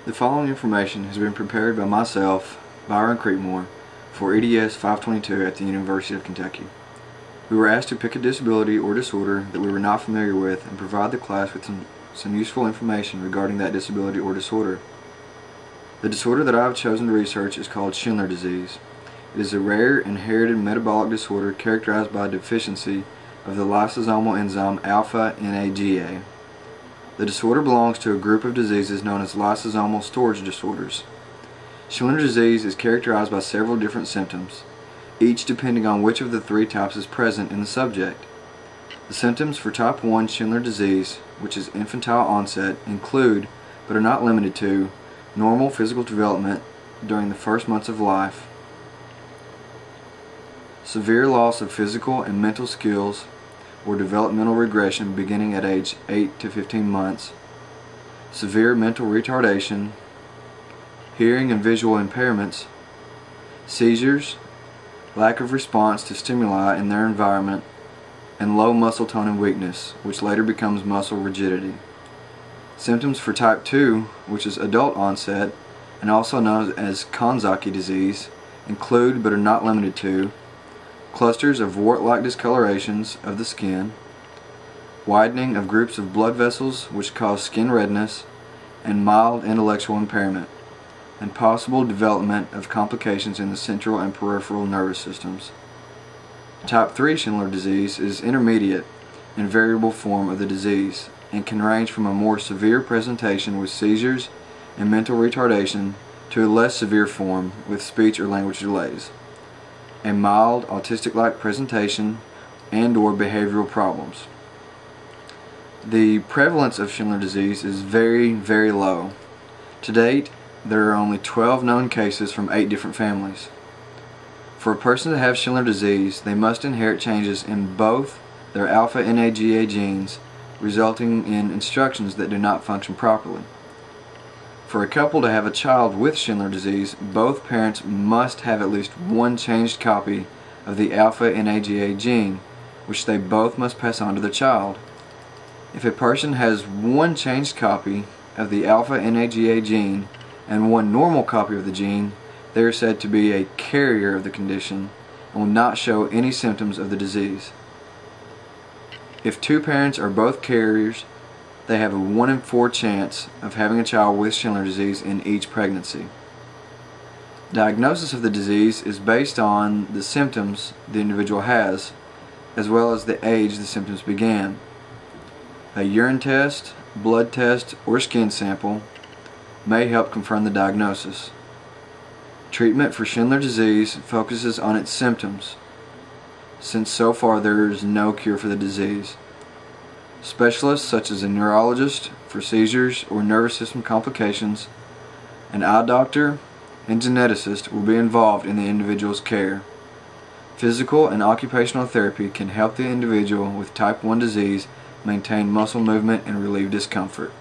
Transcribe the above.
The following information has been prepared by myself, Byron Creekmore, for EDS 522 at the University of Kentucky. We were asked to pick a disability or disorder that we were not familiar with and provide the class with some useful information regarding that disability or disorder. The disorder that I have chosen to research is called Schindler Disease. It is a rare inherited metabolic disorder characterized by a deficiency of the lysosomal enzyme alpha-NAGA. The disorder belongs to a group of diseases known as lysosomal storage disorders. Schindler disease is characterized by several different symptoms, each depending on which of the three types is present in the subject. The symptoms for type 1 Schindler disease, which is infantile onset, include, but are not limited to, normal physical development during the first months of life, severe loss of physical and mental skills or developmental regression beginning at age 8 to 15 months, severe mental retardation, hearing and visual impairments, seizures, lack of response to stimuli in their environment, and low muscle tone and weakness, which later becomes muscle rigidity. Symptoms for type 2, which is adult onset and also known as Kanzaki disease, include but are not limited to clusters of wart-like discolorations of the skin, widening of groups of blood vessels which cause skin redness, and mild intellectual impairment, and possible development of complications in the central and peripheral nervous systems. Type 3 Schindler disease is intermediate and variable form of the disease and can range from a more severe presentation with seizures and mental retardation to a less severe form with speech or language delays, a mild autistic-like presentation, and/or behavioral problems. The prevalence of Schindler disease is very, very low. To date, there are only 12 known cases from 8 different families. For a person to have Schindler disease, they must inherit changes in both their alpha-NAGA genes, resulting in instructions that do not function properly. For a couple to have a child with Schindler disease, both parents must have at least one changed copy of the alpha-NAGA gene, which they both must pass on to their child. If a person has one changed copy of the alpha-NAGA gene and one normal copy of the gene, they are said to be a carrier of the condition and will not show any symptoms of the disease. If two parents are both carriers, they have a 1 in 4 chance of having a child with Schindler disease in each pregnancy. Diagnosis of the disease is based on the symptoms the individual has, as well as the age the symptoms began. A urine test, blood test, or skin sample may help confirm the diagnosis. Treatment for Schindler disease focuses on its symptoms, since so far there is no cure for the disease. Specialists such as a neurologist for seizures or nervous system complications, an eye doctor, and geneticist will be involved in the individual's care. Physical and occupational therapy can help the individual with type 1 disease maintain muscle movement and relieve discomfort.